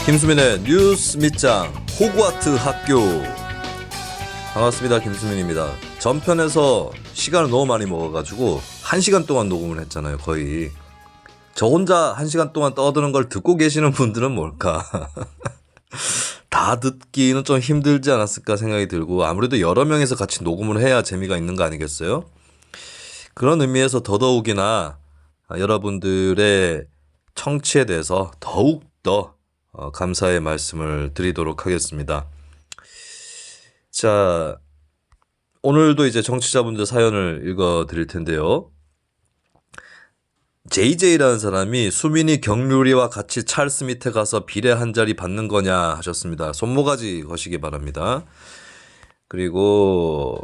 김수민의 뉴스 밑장 호그와트 학교. 반갑습니다. 김수민입니다. 전편에서 시간을 너무 많이 먹어가지고 1시간 동안 녹음을 했잖아요. 거의 저 혼자 1시간 동안 떠드는 걸 듣고 계시는 분들은 뭘까? 다 듣기는 좀 힘들지 않았을까 생각이 들고, 아무래도 여러 명이서 같이 녹음을 해야 재미가 있는 거 아니겠어요? 그런 의미에서 더더욱이나 여러분들의 청취에 대해서 더욱더 감사의 말씀을 드리도록 하겠습니다. 자, 오늘도 이제 청취자분들 사연을 읽어 드릴 텐데요. JJ라는 사람이 수민이 경률이와 같이 찰스 밑에 가서 비례 한 자리 받는 거냐 하셨습니다. 손모가지 거시기 바랍니다. 그리고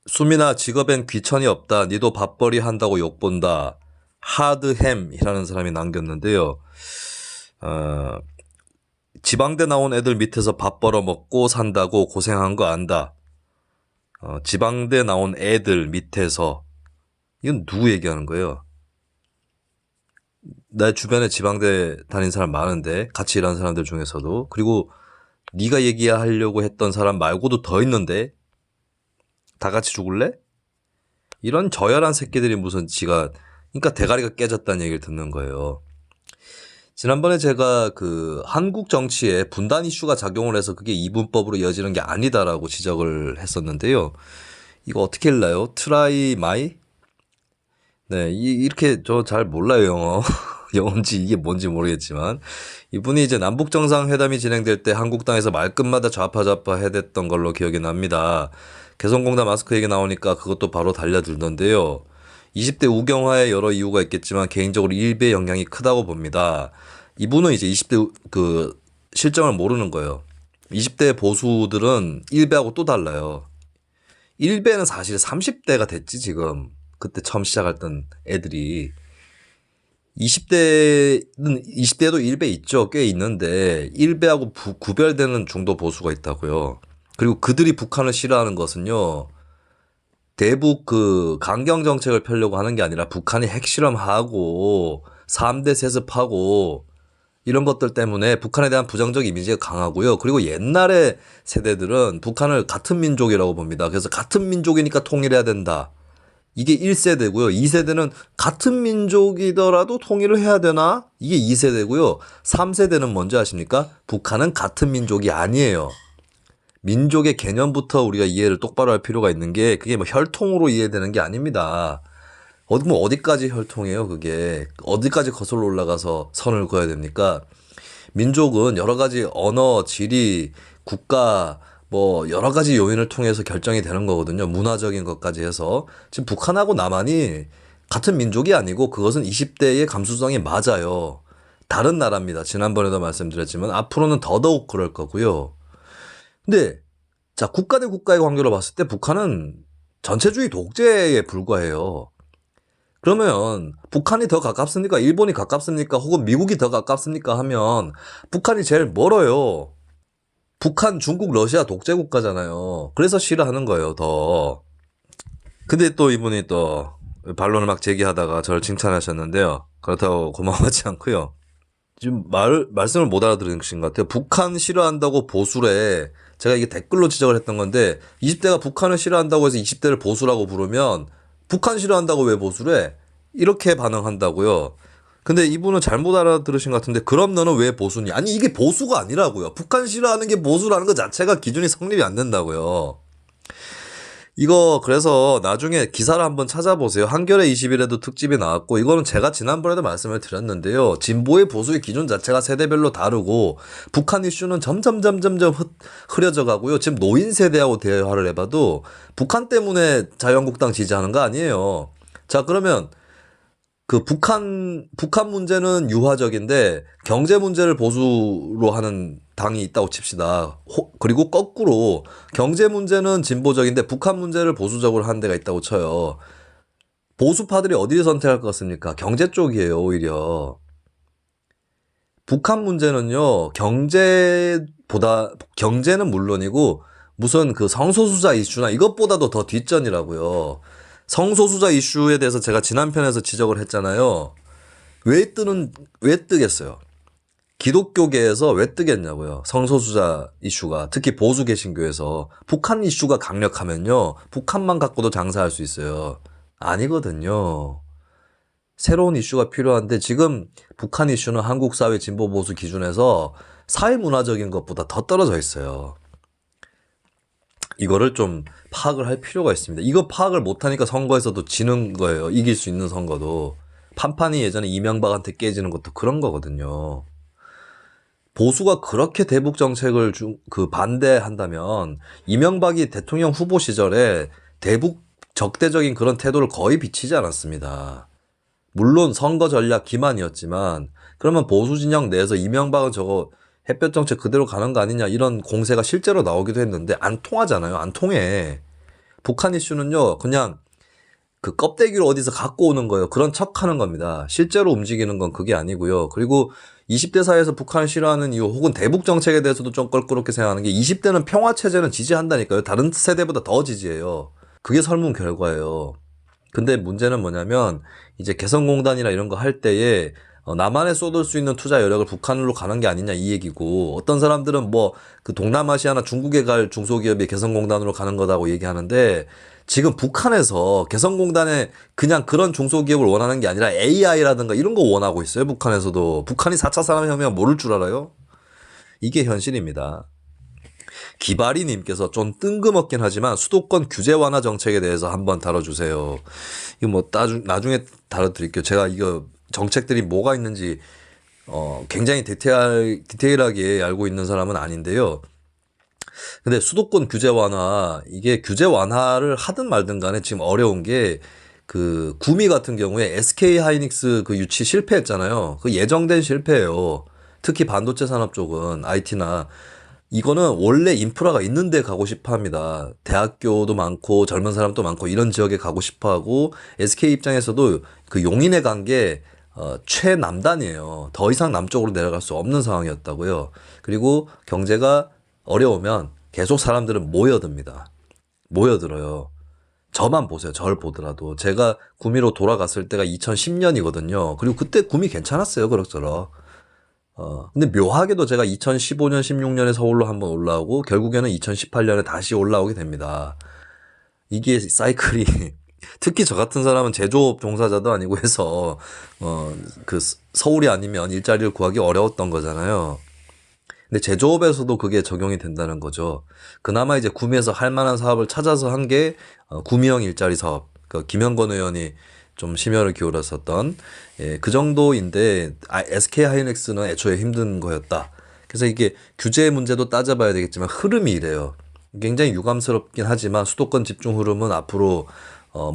수민아, 직업엔 귀천이 없다. 니도 밥벌이 한다고 욕본다. 하드햄이라는 사람이 남겼는데요. 지방대 나온 애들 밑에서 밥 벌어 먹고 산다고 고생한 거 안다. 지방대 나온 애들 밑에서, 이건 누구 얘기하는 거예요? 내 주변에 지방대 다닌 사람 많은데, 같이 일하는 사람들 중에서도. 그리고 네가 얘기하려고 했던 사람 말고도 더 있는데 다 같이 죽을래? 이런 저열한 새끼들이 무슨 지가, 그러니까 대가리가 깨졌다는 얘기를 듣는 거예요. 지난번에 제가 한국 정치에 분단 이슈가 작용을 해서 그게 이분법으로 이어지는 게 아니다라고 지적을 했었는데요. 이거 어떻게 읽나요? 트라이 마이? 네, 이렇게 저 잘 몰라요, 영어. 영어인지 이게 뭔지 모르겠지만, 이분이 이제 남북 정상회담이 진행될 때 한국당에서 말끝마다 좌파 해댔던 걸로 기억이 납니다. 개성공단 마스크 얘기 나오니까 그것도 바로 달려들던데요. 20대 우경화에 여러 이유가 있겠지만 개인적으로 일베의 영향이 크다고 봅니다. 이분은 이제 20대 실정을 모르는 거예요. 20대 보수들은 일베하고 또 달라요. 일베는 사실 30대가 됐지 지금. 그때 처음 시작했던 애들이. 20대도 일베 있죠. 꽤 있는데 일베하고 구별되는 중도 보수가 있다고요. 그리고 그들이 북한을 싫어하는 것은요, 대북 강경 정책을 펴려고 하는 게 아니라 북한이 핵실험하고 3대 세습하고 이런 것들 때문에 북한에 대한 부정적 이미지가 강하고요. 그리고 옛날의 세대들은 북한을 같은 민족이라고 봅니다. 그래서 같은 민족이니까 통일해야 된다. 이게 1세대고요. 2세대는 같은 민족이더라도 통일을 해야 되나? 이게 2세대고요. 3세대는 뭔지 아십니까? 북한은 같은 민족이 아니에요. 민족의 개념부터 우리가 이해를 똑바로 할 필요가 있는 게, 그게 뭐 혈통으로 이해되는 게 아닙니다. 어디까지 혈통이에요, 그게. 어디까지 거슬러 올라가서 선을 그어야 됩니까? 민족은 여러 가지 언어, 지리, 국가, 뭐 여러 가지 요인을 통해서 결정이 되는 거거든요. 문화적인 것까지 해서. 지금 북한하고 남한이 같은 민족이 아니고 그것은 20대의 감수성이 맞아요. 다른 나라입니다. 지난번에도 말씀드렸지만 앞으로는 더더욱 그럴 거고요. 근데 자, 국가 대 국가의 관계로 봤을 때 북한은 전체주의 독재에 불과해요. 그러면 북한이 더 가깝습니까? 일본이 가깝습니까? 혹은 미국이 더 가깝습니까? 하면 북한이 제일 멀어요. 북한, 중국, 러시아 독재 국가잖아요. 그래서 싫어하는 거예요, 더. 근데 또 이분이 또 반론을 막 제기하다가 저를 칭찬하셨는데요. 그렇다고 고마워하지 않고요. 지금 말씀을 못 알아들으신 것 같아요. 북한 싫어한다고 보수래. 제가 이게 댓글로 지적을 했던 건데, 20대가 북한을 싫어한다고 해서 20대를 보수라고 부르면 북한 싫어한다고 왜 보수래? 이렇게 반응한다고요. 근데 이분은 잘못 알아들으신 것 같은데, 그럼 너는 왜 보수니? 아니, 이게 보수가 아니라고요. 북한 싫어하는 게 보수라는 것 자체가 기준이 성립이 안 된다고요. 이거 그래서 나중에 기사를 한번 찾아보세요. 한겨레 20일에도 특집이 나왔고, 이거는 제가 지난번에도 말씀을 드렸는데요. 진보의 보수의 기준 자체가 세대별로 다르고, 북한 이슈는 점점 흐려져 가고요. 지금 노인 세대하고 대화를 해봐도 북한 때문에 자유한국당 지지하는 거 아니에요. 자, 그러면 북한 문제는 유화적인데 경제 문제를 보수로 하는 당이 있다고 칩시다. 그리고 거꾸로 경제 문제는 진보적인데 북한 문제를 보수적으로 하는 데가 있다고 쳐요. 보수파들이 어디를 선택할 것 같습니까? 경제 쪽이에요, 오히려. 북한 문제는요, 경제는 물론이고 무슨 성소수자 이슈나 이것보다도 더 뒷전이라고요. 성소수자 이슈에 대해서 제가 지난 편에서 지적을 했잖아요. 왜 뜨겠어요? 기독교계에서 왜 뜨겠냐고요. 성소수자 이슈가. 특히 보수 개신교에서. 북한 이슈가 강력하면요. 북한만 갖고도 장사할 수 있어요. 아니거든요. 새로운 이슈가 필요한데 지금 북한 이슈는 한국 사회 진보 보수 기준에서 사회문화적인 것보다 더 떨어져 있어요. 이거를 좀 파악을 할 필요가 있습니다. 이거 파악을 못하니까 선거에서도 지는 거예요. 이길 수 있는 선거도. 판판이 예전에 이명박한테 깨지는 것도 그런 거거든요. 보수가 그렇게 대북 정책을 반대한다면 이명박이 대통령 후보 시절에 대북 적대적인 그런 태도를 거의 비치지 않았습니다. 물론 선거 전략 기만이었지만 그러면 보수 진영 내에서 이명박은 저거 햇볕 정책 그대로 가는 거 아니냐 이런 공세가 실제로 나오기도 했는데 안 통하잖아요. 안 통해. 북한 이슈는요. 그냥 그 껍데기를 어디서 갖고 오는 거예요. 그런 척 하는 겁니다. 실제로 움직이는 건 그게 아니고요. 그리고 20대 사이에서 북한을 싫어하는 이유 혹은 대북 정책에 대해서도 좀 껄끄럽게 생각하는 게 20대는 평화체제는 지지한다니까요. 다른 세대보다 더 지지해요. 그게 설문 결과예요. 근데 문제는 뭐냐면 이제 개성공단이나 이런 거 할 때에 남한에 쏟을 수 있는 투자 여력을 북한으로 가는 게 아니냐 이 얘기고 어떤 사람들은 뭐 그 동남아시아나 중국에 갈 중소기업이 개성공단으로 가는 거다고 얘기하는데 지금 북한에서 개성공단에 그냥 그런 중소기업을 원하는 게 아니라 AI라든가 이런 거 원하고 있어요. 북한에서도. 북한이 4차 산업혁명 모를 줄 알아요? 이게 현실입니다. 기바리님께서 좀 뜬금없긴 하지만 수도권 규제 완화 정책에 대해서 한번 다뤄주세요. 이거 뭐 나중에 다뤄드릴게요. 제가 이거 정책들이 뭐가 있는지 굉장히 디테일하게 알고 있는 사람은 아닌데요. 근데 수도권 규제 완화, 이게 규제 완화를 하든 말든 간에 지금 어려운 게 그 구미 같은 경우에 SK 하이닉스 그 유치 실패했잖아요. 그 예정된 실패예요. 특히 반도체 산업 쪽은 IT나 이거는 원래 인프라가 있는데 가고 싶어 합니다. 대학교도 많고 젊은 사람도 많고 이런 지역에 가고 싶어 하고 SK 입장에서도 그 용인에 간 게 최남단이에요. 더 이상 남쪽으로 내려갈 수 없는 상황이었다고요. 그리고 경제가 어려우면 계속 사람들은 모여듭니다. 모여들어요. 저만 보세요. 저를 보더라도. 제가 구미로 돌아갔을 때가 2010년이거든요. 그리고 그때 구미 괜찮았어요. 그럭저럭. 근데 묘하게도 제가 2015년, 16년에 서울로 한번 올라오고 결국에는 2018년에 다시 올라오게 됩니다. 이게 사이클이 특히 저 같은 사람은 제조업 종사자도 아니고 해서 그 서울이 아니면 일자리를 구하기 어려웠던 거잖아요. 근데 제조업에서도 그게 적용이 된다는 거죠. 그나마 이제 구미에서 할 만한 사업을 찾아서 한 게 구미형 일자리 사업. 그 김영건 의원이 좀 심혈을 기울였었던 그 정도인데 SK 하이닉스는 애초에 힘든 거였다. 그래서 이게 규제 문제도 따져봐야 되겠지만 흐름이 이래요. 굉장히 유감스럽긴 하지만 수도권 집중 흐름은 앞으로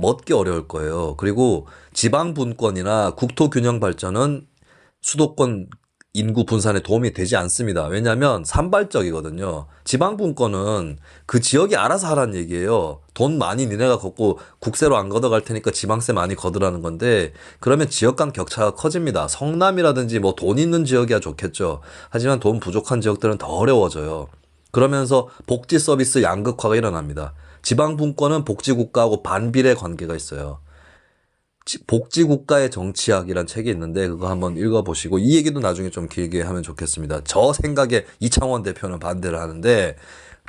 멎기 어려울 거예요. 그리고 지방 분권이나 국토 균형 발전은 수도권 인구 분산에 도움이 되지 않습니다. 왜냐하면 산발적이거든요. 지방 분권은 그 지역이 알아서 하라는 얘기예요. 돈 많이 니네가 걷고 국세로 안 걷어갈 테니까 지방세 많이 걷으라는 건데 그러면 지역 간 격차가 커집니다. 성남이라든지 뭐 돈 있는 지역이야 좋겠죠. 하지만 돈 부족한 지역들은 더 어려워져요. 그러면서 복지 서비스 양극화가 일어납니다. 지방 분권은 복지국가하고 반비례 관계가 있어요. 복지국가의 정치학이란 책이 있는데 그거 한번 읽어보시고 이 얘기도 나중에 좀 길게 하면 좋겠습니다. 저 생각에 이창원 대표는 반대를 하는데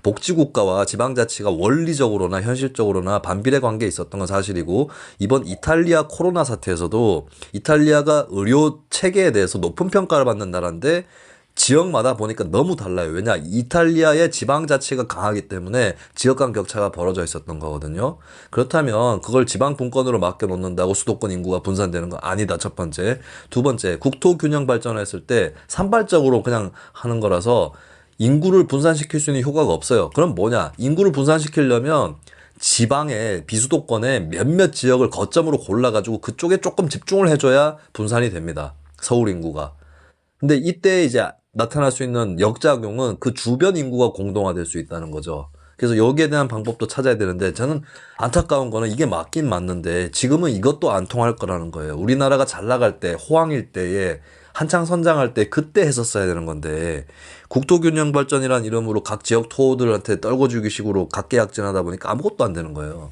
복지국가와 지방자치가 원리적으로나 현실적으로나 반비례 관계에 있었던 건 사실이고 이번 이탈리아 코로나 사태에서도 이탈리아가 의료 체계에 대해서 높은 평가를 받는 나라인데 지역마다 보니까 너무 달라요. 왜냐 이탈리아의 지방자치가 강하기 때문에 지역 간 격차가 벌어져 있었던 거거든요. 그렇다면 그걸 지방 분권으로 맡겨놓는다고 수도권 인구가 분산되는 거 아니다. 첫 번째. 두 번째 국토 균형 발전했을 때 산발적으로 그냥 하는 거라서 인구를 분산시킬 수 있는 효과가 없어요. 그럼 뭐냐 인구를 분산시키려면 지방의 비수도권의 몇몇 지역을 거점으로 골라가지고 그쪽에 조금 집중을 해줘야 분산이 됩니다. 서울 인구가. 근데 이때 이제 나타날 수 있는 역작용은 그 주변 인구가 공동화될 수 있다는 거죠. 그래서 여기에 대한 방법도 찾아야 되는데 저는 안타까운 거는 이게 맞긴 맞는데 지금은 이것도 안 통할 거라는 거예요. 우리나라가 잘 나갈 때 호황일 때에 한창 선장할 때 그때 했었어야 되는 건데 국토균형 발전이라는 이름으로 각 지역 토호들한테 떨궈주기 식으로 각계약진하다 보니까 아무것도 안 되는 거예요.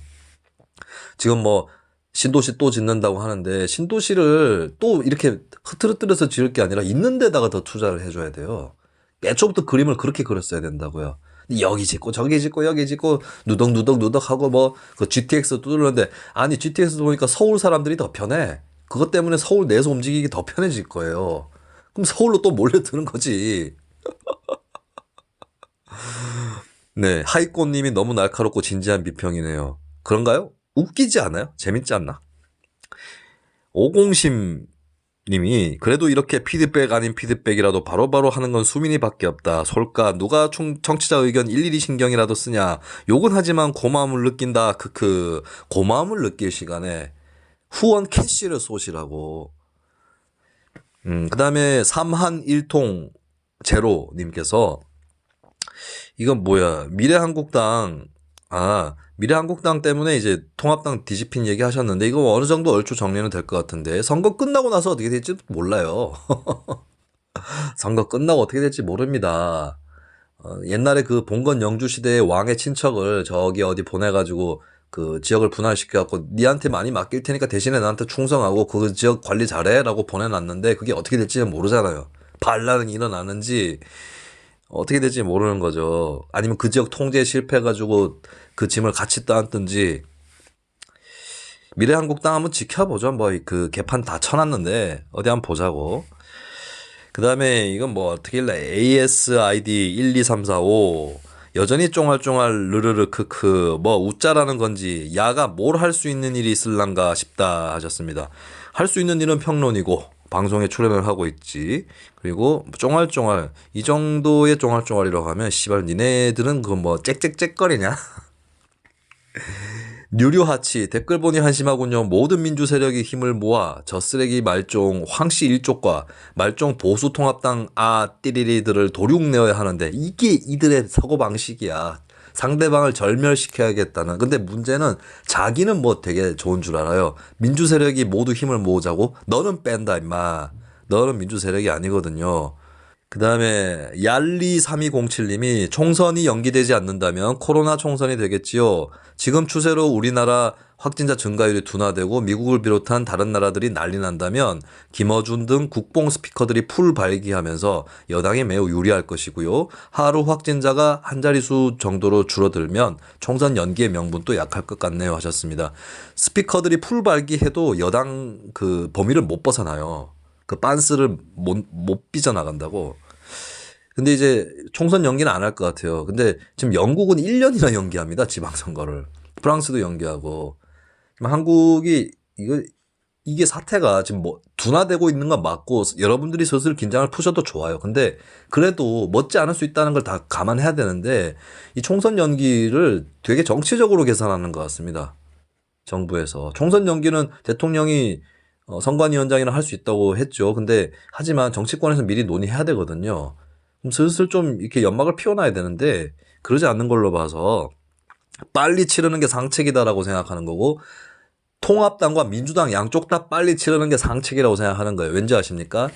지금 뭐 신도시 또 짓는다고 하는데 신도시를 또 이렇게 흐트러뜨려서 지을 게 아니라 있는 데다가 더 투자를 해줘야 돼요. 애초부터 그림을 그렇게 그렸어야 된다고요. 여기 짓고 저기 짓고 여기 짓고 누덕누덕 하고 뭐 그 GTX 뚫는데 아니 GTX 보니까 서울 사람들이 더 편해. 그것 때문에 서울 내에서 움직이기 더 편해질 거예요. 그럼 서울로 또 몰려드는 거지. 네, 하이꽃님이 너무 날카롭고 진지한 비평이네요. 그런가요? 웃기지 않아요? 재밌지 않나? 오공심 님이 그래도 이렇게 피드백 아닌 피드백이라도 바로바로 하는 건 수민이밖에 없다. 솔까 누가 청취자 의견 일일이 신경이라도 쓰냐. 욕은 하지만 고마움을 느낀다. 크크. 고마움을 느낄 시간에 후원 캐시를 쏘시라고. 그다음에 삼한일통 제로님께서 이건 뭐야 미래한국당 때문에 이제 통합당 뒤집힌 얘기 하셨는데 이거 어느 정도 얼추 정리는 될 것 같은데 선거 끝나고 나서 어떻게 될지 몰라요. 선거 끝나고 어떻게 될지 모릅니다. 옛날에 그 봉건 영주 시대의 왕의 친척을 저기 어디 보내가지고 그 지역을 분할시켜갖고 니한테 많이 맡길 테니까 대신에 나한테 충성하고 그 지역 관리 잘해라고 보내놨는데 그게 어떻게 될지는 모르잖아요. 반란은 일어나는지 어떻게 될지 모르는 거죠. 아니면 그 지역 통제에 실패해가지고 그 짐을 같이 떠안든지. 미래한국당 한번 지켜보죠. 뭐 그 개판 다 쳐놨는데 어디 한번 보자고. 그 다음에 이건 뭐 어떻게 일래 ASID 12345 여전히 쫑알쫑알 르르르 크크 뭐 웃자라는 건지 야가 뭘 할 수 있는 일이 있을란가 싶다 하셨습니다. 할 수 있는 일은 평론이고 방송에 출연을 하고 있지. 그리고 쫑알쫑알 이 정도의 쫑알쫑알이라고 하면 씨발 니네들은 그 뭐 짹짹짹거리냐. 뉴류하치 댓글 보니 한심하군요. 모든 민주 세력이 힘을 모아 저 쓰레기 말종 황씨 일족과 말종 보수 통합당 띠리리들을 도륙내어야 하는데 이게 이들의 사고방식이야. 상대방을 절멸시켜야겠다는. 근데 문제는 자기는 뭐 되게 좋은 줄 알아요. 민주 세력이 모두 힘을 모으자고? 너는 뺀다 임마. 너는 민주 세력이 아니거든요. 그 다음에 얄리3207님이 총선이 연기되지 않는다면 코로나 총선이 되겠지요. 지금 추세로 우리나라 확진자 증가율이 둔화되고 미국을 비롯한 다른 나라들이 난리 난다면 김어준 등 국뽕 스피커들이 풀 발기하면서 여당이 매우 유리할 것이고요. 하루 확진자가 한 자릿수 정도로 줄어들면 총선 연기의 명분도 약할 것 같네요 하셨습니다. 스피커들이 풀 발기해도 여당 그 범위를 못 벗어나요. 그 빤스를 못 삐져나간다고. 근데 이제 총선 연기는 안 할 것 같아요. 근데 지금 영국은 1년이나 연기합니다. 지방선거를. 프랑스도 연기하고. 지금 한국이 이게 사태가 지금 뭐 둔화되고 있는 건 맞고 여러분들이 슬슬 긴장을 푸셔도 좋아요. 근데 그래도 멋지 않을 수 있다는 걸 다 감안해야 되는데 이 총선 연기를 되게 정치적으로 계산하는 것 같습니다. 정부에서. 총선 연기는 대통령이 선관위원장이나 할 수 있다고 했죠. 근데 하지만 정치권에서 미리 논의해야 되거든요. 그럼 슬슬 좀 이렇게 연막을 피워놔야 되는데 그러지 않는 걸로 봐서 빨리 치르는 게 상책이다라고 생각하는 거고 통합당과 민주당 양쪽 다 빨리 치르는 게 상책이라고 생각하는 거예요. 왠지 아십니까?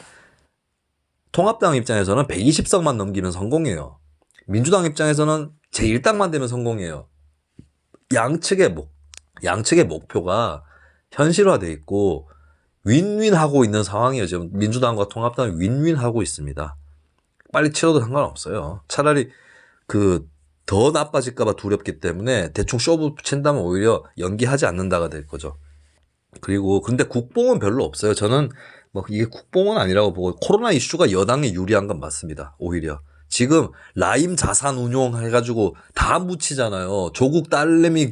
통합당 입장에서는 120석만 넘기면 성공이에요. 민주당 입장에서는 제1당만 되면 성공이에요. 양측의 목표가 현실화돼 있고 윈윈하고 있는 상황이에요. 지금 민주당과 통합당이 윈윈하고 있습니다. 빨리 치러도 상관없어요. 차라리 더 나빠질까봐 두렵기 때문에 대충 쇼부 친다면 오히려 연기하지 않는다가 될 거죠. 그리고 근데 국뽕은 별로 없어요. 저는 뭐 이게 국뽕은 아니라고 보고 코로나 이슈가 여당에 유리한 건 맞습니다. 오히려. 지금 라임 자산 운용 해가지고 다 묻히잖아요. 조국 딸내미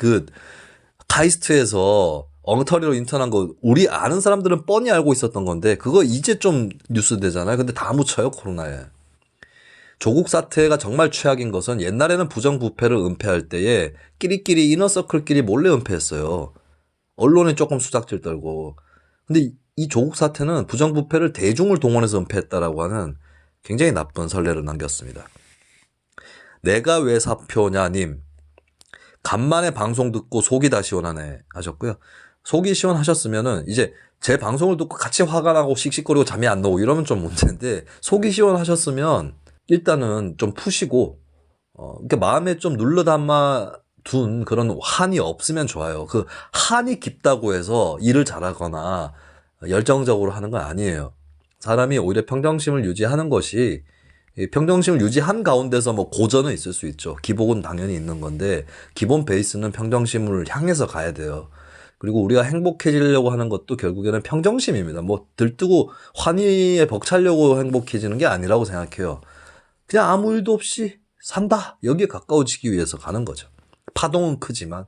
카이스트에서 엉터리로 인턴한 거 우리 아는 사람들은 뻔히 알고 있었던 건데 그거 이제 좀 뉴스 되잖아요. 근데 다 묻혀요 코로나에. 조국 사태가 정말 최악인 것은 옛날에는 부정부패를 은폐할 때에 끼리끼리 이너서클끼리 몰래 은폐했어요. 언론에 조금 수작질 떨고. 근데 이 조국 사태는 부정부패를 대중을 동원해서 은폐했다라고 하는 굉장히 나쁜 선례를 남겼습니다. 내가 왜 사표냐님. 간만에 방송 듣고 속이 다 시원하네 하셨고요. 속이 시원하셨으면은 이제 제 방송을 듣고 같이 화가 나고 씩씩거리고 잠이 안 나고 이러면 좀 문제인데 속이 시원하셨으면 일단은 좀 푸시고 그러니까 마음에 좀 눌러 담아 둔 그런 한이 없으면 좋아요. 그 한이 깊다고 해서 일을 잘하거나 열정적으로 하는 건 아니에요. 사람이 오히려 평정심을 유지하는 것이, 이 평정심을 유지한 가운데서 뭐 고전은 있을 수 있죠. 기복은 당연히 있는 건데 기본 베이스는 평정심을 향해서 가야 돼요. 그리고 우리가 행복해지려고 하는 것도 결국에는 평정심입니다. 뭐 들뜨고 환희에 벅차려고 행복해지는 게 아니라고 생각해요. 그냥 아무 일도 없이 산다, 여기에 가까워지기 위해서 가는 거죠. 파동은 크지만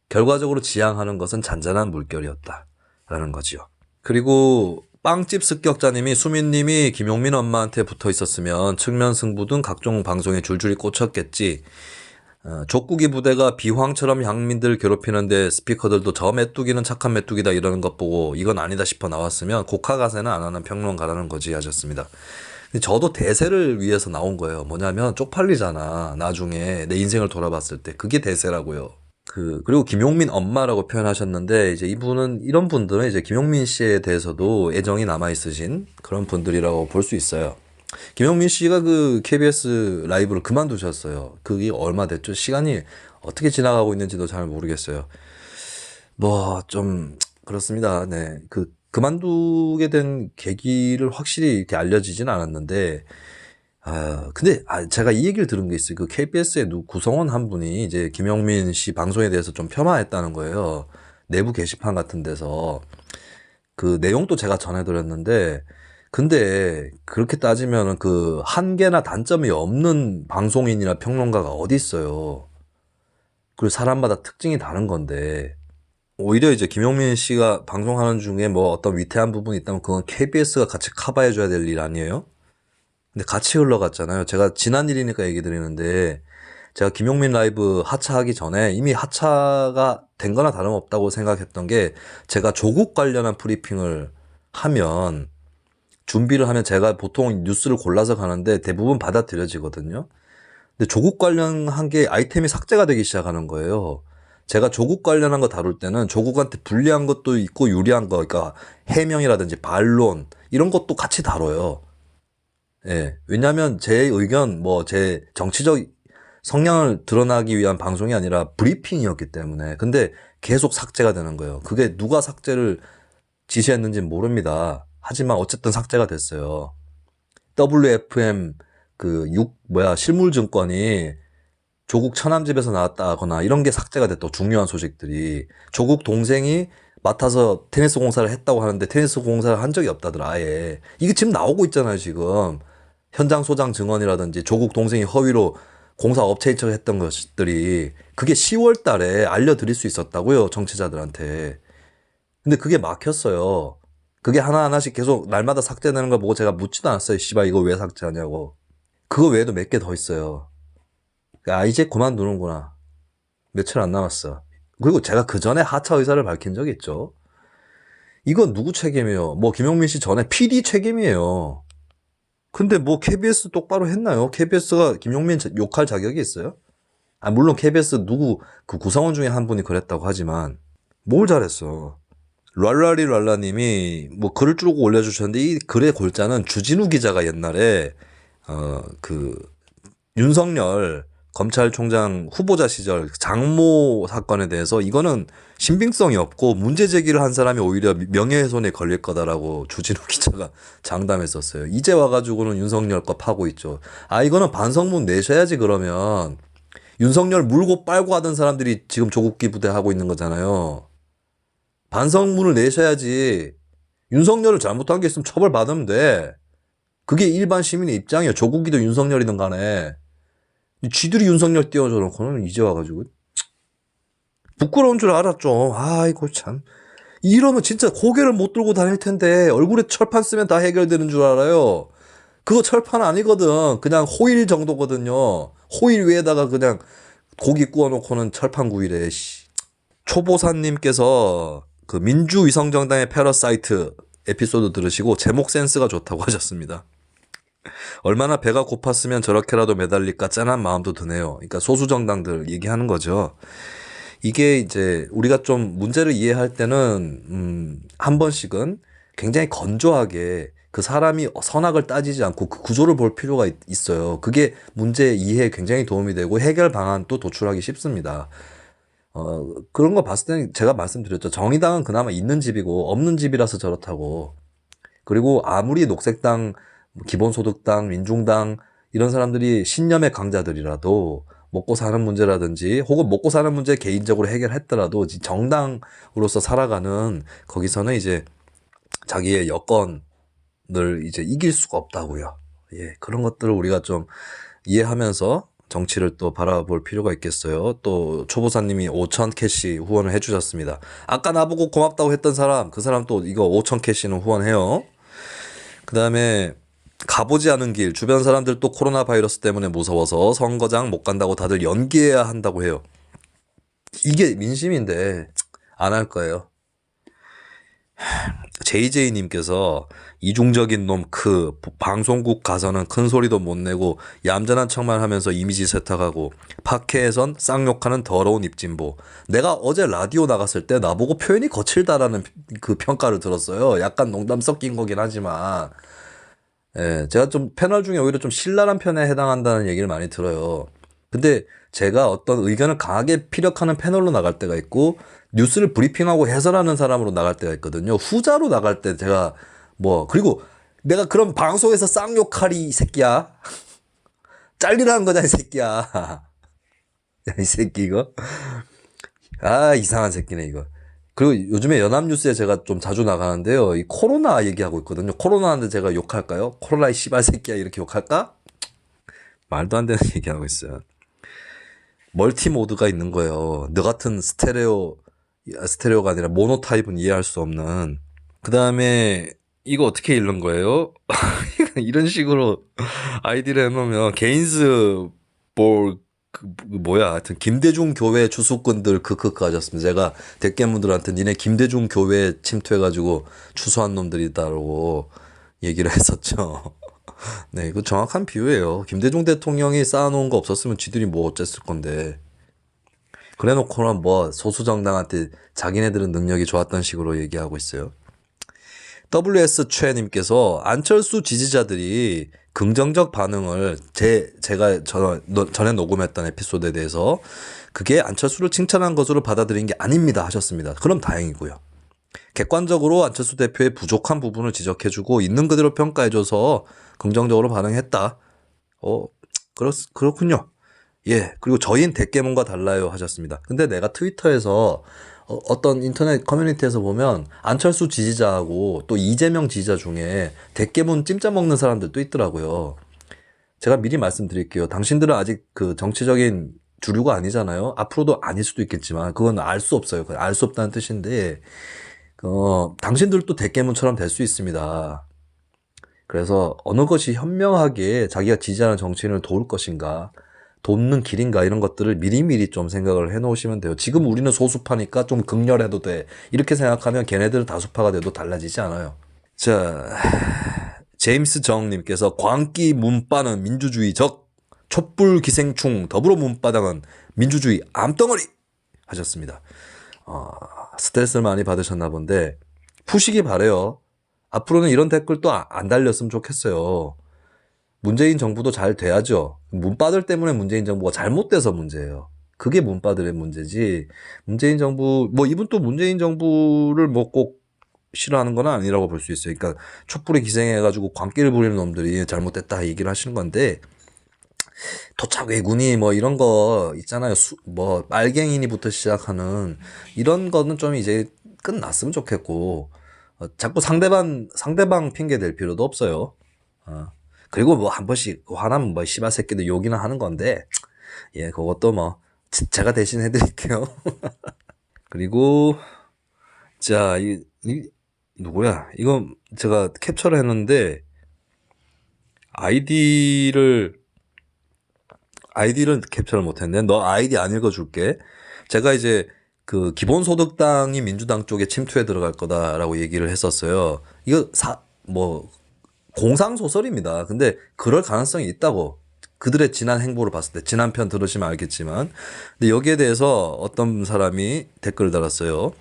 결과적으로 지향하는 것은 잔잔한 물결이었다라는 거지요. 그리고 빵집 습격자님이 수민님이 김용민 엄마한테 붙어 있었으면 측면 승부 등 각종 방송에 줄줄이 꽂혔겠지. 족구기 부대가 비황처럼 양민들 괴롭히는데 스피커들도 저 메뚜기는 착한 메뚜기다 이러는 것 보고 이건 아니다 싶어 나왔으면 곡하가세는 안 하는 평론가라는 거지 하셨습니다. 근데 저도 대세를 위해서 나온 거예요. 뭐냐면 쪽팔리잖아. 나중에 내 인생을 돌아봤을 때 그게 대세라고요. 그리고 김용민 엄마라고 표현하셨는데, 이제 이분은, 이런 분들은 이제 김용민 씨에 대해서도 애정이 남아있으신 그런 분들이라고 볼 수 있어요. 김용민 씨가 그 KBS 라이브를 그만두셨어요. 그게 얼마 됐죠? 시간이 어떻게 지나가고 있는지도 잘 모르겠어요. 뭐, 좀, 그렇습니다. 네. 그만두게 된 계기를 확실히 이렇게 알려지진 않았는데, 근데, 제가 이 얘기를 들은 게 있어요. 그 KBS의 구성원 한 분이 이제 김용민 씨 방송에 대해서 좀 폄하했다는 거예요. 내부 게시판 같은 데서. 그 내용도 제가 전해드렸는데, 근데 그렇게 따지면은 그 한계나 단점이 없는 방송인이나 평론가가 어디 있어요. 그리고 사람마다 특징이 다른 건데, 오히려 이제 김용민 씨가 방송하는 중에 뭐 어떤 위태한 부분이 있다면 그건 KBS가 같이 커버해줘야 될 일 아니에요? 근데 같이 흘러갔잖아요. 제가 지난 일이니까 얘기 드리는데, 제가 김용민 라이브 하차하기 전에 이미 하차가 된 거나 다름없다고 생각했던 게, 제가 조국 관련한 브리핑을 하면, 준비를 하면 제가 보통 뉴스를 골라서 가는데 대부분 받아들여지거든요. 근데 조국 관련한 게 아이템이 삭제가 되기 시작하는 거예요. 제가 조국 관련한 거 다룰 때는 조국한테 불리한 것도 있고 유리한 거, 그러니까 해명이라든지 반론, 이런 것도 같이 다뤄요. 예. 왜냐면 제 의견, 뭐 제 정치적 성향을 드러나기 위한 방송이 아니라 브리핑이었기 때문에. 근데 계속 삭제가 되는 거예요. 그게 누가 삭제를 지시했는지는 모릅니다. 하지만 어쨌든 삭제가 됐어요. WFM 실물증권이 조국 처남집에서 나왔다거나 이런 게 삭제가 됐다고, 중요한 소식들이. 조국 동생이 맡아서 테니스 공사를 했다고 하는데 테니스 공사를 한 적이 없다더라, 아예. 이게 지금 나오고 있잖아요, 지금. 현장 소장 증언이라든지 조국 동생이 허위로 공사 업체 인척했던 것들이, 그게 10월 달에 알려드릴 수 있었다고요, 정치자들한테. 근데 그게 막혔어요. 그게 하나하나씩 계속 날마다 삭제되는 걸 보고 제가 묻지도 않았어요. 씨발, 이거 왜 삭제하냐고. 그거 외에도 몇 개 더 있어요. 이제 그만두는구나. 며칠 안 남았어. 그리고 제가 그 전에 하차 의사를 밝힌 적이 있죠. 이건 누구 책임이에요? 뭐 김용민 씨 전에 PD 책임이에요. 근데 뭐 KBS 똑바로 했나요? KBS가 김용민 욕할 자격이 있어요? 물론 KBS 그 구성원 중에 한 분이 그랬다고 하지만 뭘 잘했어. 랄라리랄라님이 뭐 글을 쭉 올려주셨는데, 이 글의 골자는 주진우 기자가 옛날에 윤석열 검찰총장 후보자 시절 장모 사건에 대해서 이거는 신빙성이 없고 문제 제기를 한 사람이 오히려 명예훼손에 걸릴 거다라고 주진우 기자가 장담했었어요. 이제 와가지고는 윤석열 거 파고 있죠. 이거는 반성문 내셔야지. 그러면 윤석열 물고 빨고 하던 사람들이 지금 조국기 부대 하고 있는 거잖아요. 반성문을 내셔야지. 윤석열을 잘못한 게 있으면 처벌받으면 돼. 그게 일반 시민의 입장이에요. 조국이든 윤석열이든 간에. 쥐들이 윤석열 띄워줘놓고는 이제 와가지고 부끄러운 줄 알았죠. 아이고 참. 이러면 진짜 고개를 못 들고 다닐 텐데 얼굴에 철판 쓰면 다 해결되는 줄 알아요. 그거 철판 아니거든. 그냥 호일 정도거든요. 호일 위에다가 그냥 고기 구워놓고는 철판 구이래. 초보사님께서 그 민주위성정당의 패러사이트 에피소드 들으시고 제목 센스가 좋다고 하셨습니다. 얼마나 배가 고팠으면 저렇게라도 매달릴까 짠한 마음도 드네요. 그러니까 소수정당들 얘기하는 거죠. 이게 이제 우리가 좀 문제를 이해할 때는 한 번씩은 굉장히 건조하게 그 사람이 선악을 따지지 않고 그 구조를 볼 필요가 있어요. 그게 문제 이해에 굉장히 도움이 되고 해결 방안도 도출하기 쉽습니다. 그런 거 봤을 때는 제가 말씀드렸죠. 정의당은 그나마 있는 집이고 없는 집이라서 저렇다고. 그리고 아무리 녹색당, 기본소득당, 민중당 이런 사람들이 신념의 강자들이라도 먹고 사는 문제라든지 혹은 먹고 사는 문제 개인적으로 해결했더라도 정당으로서 살아가는 거기서는 이제 자기의 여건을 이제 이길 수가 없다고요. 예, 그런 것들을 우리가 좀 이해하면서 정치를 또 바라볼 필요가 있겠어요. 또 초보사님이 5,000 캐시 후원을 해주셨습니다. 아까 나보고 고맙다고 했던 사람, 그 사람 또 이거 5,000 캐시는 후원해요. 그 다음에 가보지 않은 길, 주변 사람들 또 코로나 바이러스 때문에 무서워서 선거장 못 간다고 다들 연기해야 한다고 해요. 이게 민심인데 안 할 거예요. JJ님께서 이중적인 놈 방송국 가서는 큰 소리도 못 내고 얌전한 척만 하면서 이미지 세탁하고 팟캐에선 쌍욕하는 더러운 입진보. 내가 어제 라디오 나갔을 때 나보고 표현이 거칠다라는 그 평가를 들었어요. 약간 농담 섞인 거긴 하지만 예, 제가 좀 패널 중에 오히려 좀 신랄한 편에 해당한다는 얘기를 많이 들어요. 근데 제가 어떤 의견을 강하게 피력하는 패널로 나갈 때가 있고 뉴스를 브리핑하고 해설하는 사람으로 나갈 때가 있거든요. 후자로 나갈 때 제가 그리고 내가 그런 방송에서 쌍욕하리 이 새끼야. 잘리라는 거잖아 이 새끼야. 야, 이 새끼 이거. 아 이상한 새끼네 이거. 그리고 요즘에 연합뉴스에 제가 좀 자주 나가는데요. 이 코로나 얘기하고 있거든요. 코로나인데 제가 욕할까요? 코로나 이 씨발 새끼야 이렇게 욕할까? 말도 안 되는 얘기하고 있어요. 멀티 모드가 있는 거예요. 너 같은 스테레오가 아니라 모노 타입은 이해할 수 없는. 그 다음에 이거 어떻게 읽는 거예요? 이런 식으로 아이디를 해놓으면 개인스 하여튼 김대중 교회 주수꾼들 크크크 하셨습니다. 제가 대깨문들한테 니네 김대중 교회 침투해가지고 추수한 놈들이다라고 얘기를 했었죠. 네, 이거 정확한 비유예요. 김대중 대통령이 쌓아놓은 거 없었으면 지들이 뭐 어쨌을 건데. 그래놓고는 소수정당한테 자기네들은 능력이 좋았던 식으로 얘기하고 있어요. WS 최님께서 안철수 지지자들이 긍정적 반응을 제가 전에 녹음했던 에피소드에 대해서 그게 안철수를 칭찬한 것으로 받아들인 게 아닙니다 하셨습니다. 그럼 다행이고요. 객관적으로 안철수 대표의 부족한 부분을 지적해주고 있는 그대로 평가해줘서 긍정적으로 반응했다. 그렇군요. 예, 그리고 저희는 대깨문과 달라요 하셨습니다. 근데 내가 트위터에서 어떤 인터넷 커뮤니티에서 보면 안철수 지지자하고 또 이재명 지지자 중에 대깨문 찜짜 먹는 사람들도 있더라고요. 제가 미리 말씀드릴게요. 당신들은 아직 그 정치적인 주류가 아니잖아요. 앞으로도 아닐 수도 있겠지만 그건 알 수 없어요. 알 수 없다는 뜻인데 당신들도 대깨문처럼 될 수 있습니다. 그래서 어느 것이 현명하게 자기가 지지하는 정치인을 도울 것인가, 돕는 길인가 이런 것들을 미리미리 좀 생각을 해놓으시면 돼요. 지금 우리는 소수파니까 좀 극렬해도 돼. 이렇게 생각하면 걔네들은 다수파가 돼도 달라지지 않아요. 자, 제임스 정님께서 광기 문바는 민주주의적, 촛불 기생충 더불어 문바당은 민주주의 암덩어리 하셨습니다. 스트레스를 많이 받으셨나 본데 푸시기 바래요. 앞으로는 이런 댓글 또 안 달렸으면 좋겠어요. 문재인 정부도 잘 돼야죠. 문바들 때문에 문재인 정부가 잘못돼서 문제예요. 그게 문바들의 문제지. 문재인 정부 이분 또 문재인 정부를 꼭 싫어하는 건 아니라고 볼 수 있어요. 그러니까 촛불에 기생해가지고 광기를 부리는 놈들이 잘못됐다 얘기를 하시는 건데 토착 왜군이 이런 거 있잖아요. 빨갱이니부터 시작하는 이런 거는 좀 이제 끝났으면 좋겠고 자꾸 상대방 핑계 댈 필요도 없어요. 그리고 한 번씩 화나면 씨발 새끼들 욕이나 하는 건데 예 그것도 제가 대신 해드릴게요. 그리고 자 누구야 이거 제가 캡처를 했는데 아이디를 캡처를 못했네. 너 아이디 안 읽어줄게. 제가 이제 그 기본소득당이 민주당 쪽에 침투해 들어갈 거다라고 얘기를 했었어요. 이거 공상소설입니다. 근데 그럴 가능성이 있다고. 그들의 지난 행보를 봤을 때 지난 편 들으시면 알겠지만 근데 여기에 대해서 어떤 사람이 댓글을 달았어요.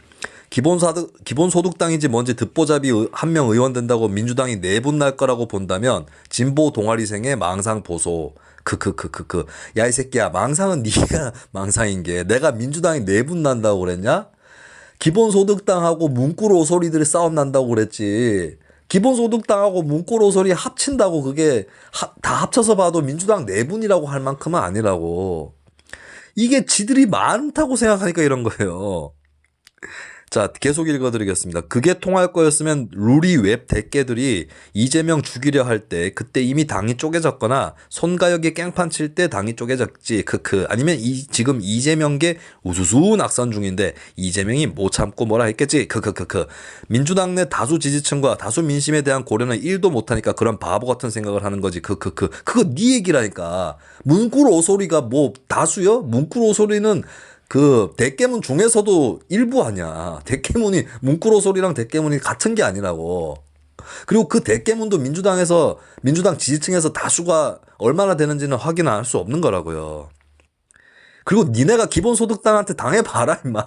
기본소득당인지 뭔지 듣보잡이 한 명 의원 된다고 민주당이 내분 날 거라고 본다면 진보 동아리생의 망상 보소. 크크크크크. 야, 이 새끼야. 망상은 네가 망상인 게 내가 민주당이 내분 난다고 그랬냐? 기본소득당하고 문구로소리들이 싸움 난다고 그랬지. 기본소득당하고 문구로소리 합친다고 그게 다 합쳐서 봐도 민주당 내분이라고 할 만큼은 아니라고. 이게 지들이 많다고 생각하니까 이런 거예요. 자, 계속 읽어드리겠습니다. 그게 통할 거였으면 루리 웹 대깨들이 이재명 죽이려 할 때 그때 이미 당이 쪼개졌거나 손가역에 깽판 칠 때 당이 쪼개졌지. 크크. 아니면 지금 이재명계 우수수 낙선 중인데 이재명이 못 참고 뭐라 했겠지. 크크크크. 민주당 내 다수 지지층과 다수 민심에 대한 고려는 1도 못하니까 그런 바보 같은 생각을 하는 거지. 크크크. 그거 네 얘기라니까. 문구로소리가 뭐 다수요? 문구로소리는 그 대깨문 중에서도 일부 아니야. 대깨문이 문구로소리랑 대깨문이 같은 게 아니라고. 그리고 그 대깨문도 민주당 지지층에서 다수가 얼마나 되는지는 확인할 수 없는 거라고요. 그리고 니네가 기본소득당한테 당해봐라 임마.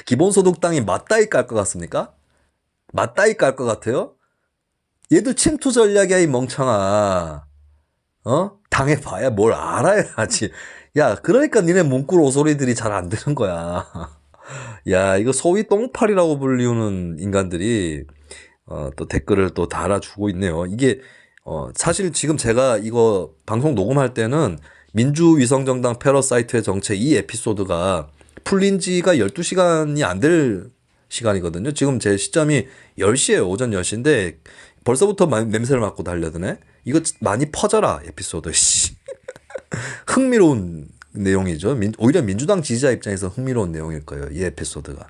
기본소득당이 맞다이 깔 것 같습니까? 맞다이 깔 것 같아요? 얘들 침투 전략이야 이 멍청아. 당해봐야 뭘 알아야지. 야, 그러니까 니네 문구로 소리들이 잘 안 되는 거야. 야, 이거 소위 똥팔이라고 불리우는 인간들이 또 댓글을 또 달아주고 있네요. 이게 사실 지금 제가 이거 방송 녹음할 때는 민주위성정당 패러사이트의 정체 이 에피소드가 풀린 지가 12시간이 안 될 시간이거든요. 지금 제 시점이 10시에요. 오전 10시인데 벌써부터 냄새를 맡고 달려드네. 이거 많이 퍼져라 에피소드. 씨. 흥미로운 내용이죠. 오히려 민주당 지지자 입장에서 흥미로운 내용일 거예요. 이 에피소드가.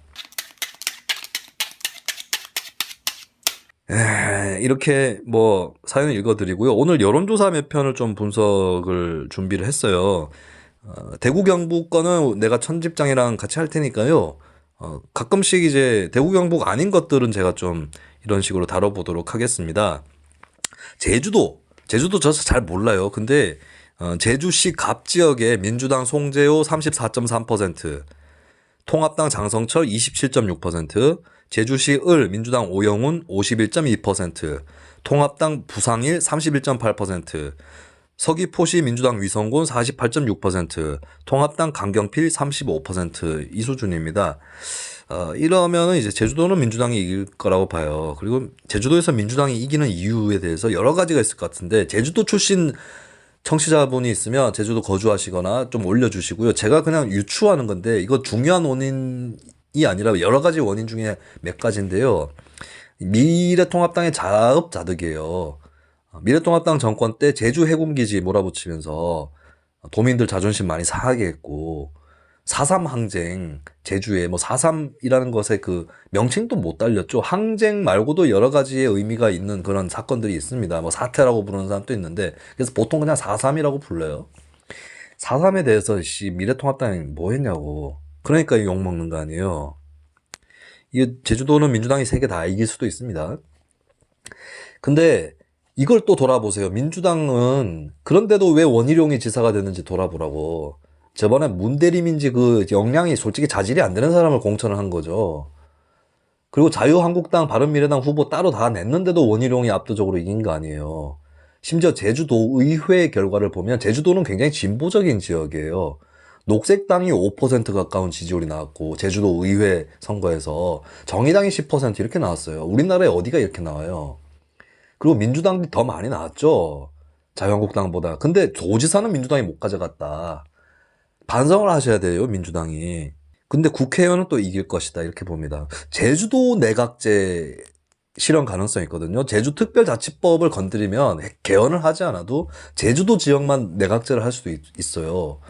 이렇게 뭐 사연을 읽어드리고요. 오늘 여론조사 몇 편을 좀 분석을 준비를 했어요. 대구 경북 거는 내가 천집장이랑 같이 할 테니까요. 가끔씩 이제 대구 경북 아닌 것들은 제가 좀 이런 식으로 다뤄보도록 하겠습니다. 제주도 저 잘 몰라요. 근데 제주시 갑 지역에 민주당 송재호 34.3%, 통합당 장성철 27.6%, 제주시 을 민주당 오영훈 51.2%, 통합당 부상일 31.8%, 서귀포시 민주당 위성군 48.6%, 통합당 강경필 35% 이 수준입니다. 이러면은 이제 제주도는 민주당이 이길 거라고 봐요. 그리고 제주도에서 민주당이 이기는 이유에 대해서 여러 가지가 있을 것 같은데 제주도 출신 청취자분이 있으면 제주도 거주하시거나 좀 올려주시고요. 제가 그냥 유추하는 건데 이거 중요한 원인이 아니라 여러 가지 원인 중에 몇 가지인데요. 미래통합당의 자업자득이에요. 미래통합당 정권 때 제주 해군기지 몰아붙이면서 도민들 자존심 많이 상하게 했고 4.3 항쟁, 제주에 뭐 4.3이라는 것에 그 명칭도 못 달렸죠. 항쟁 말고도 여러 가지의 의미가 있는 그런 사건들이 있습니다. 뭐 사태라고 부르는 사람도 있는데, 그래서 보통 그냥 4.3이라고 불러요. 4.3에 대해서 미래통합당이 뭐 했냐고. 그러니까 욕먹는 거 아니에요. 이게 제주도는 민주당이 3개 다 이길 수도 있습니다. 근데 이걸 또 돌아보세요. 민주당은 그런데도 왜 원희룡이 지사가 됐는지 돌아보라고. 저번에 문대림인지 그 역량이 솔직히 자질이 안 되는 사람을 공천을 한 거죠. 그리고 자유한국당, 바른미래당 후보 따로 다 냈는데도 원희룡이 압도적으로 이긴 거 아니에요. 심지어 제주도 의회 결과를 보면 제주도는 굉장히 진보적인 지역이에요. 녹색당이 5% 가까운 지지율이 나왔고 제주도 의회 선거에서 정의당이 10% 이렇게 나왔어요. 우리나라에 어디가 이렇게 나와요. 그리고 민주당이 더 많이 나왔죠. 자유한국당보다. 근데 도지사는 민주당이 못 가져갔다. 반성을 하셔야 돼요, 민주당이. 근데 국회의원은 또 이길 것이다, 이렇게 봅니다. 제주도 내각제 실현 가능성이 있거든요. 제주특별자치법을 건드리면 개헌을 하지 않아도 제주도 지역만 내각제를 할 수도 있어요.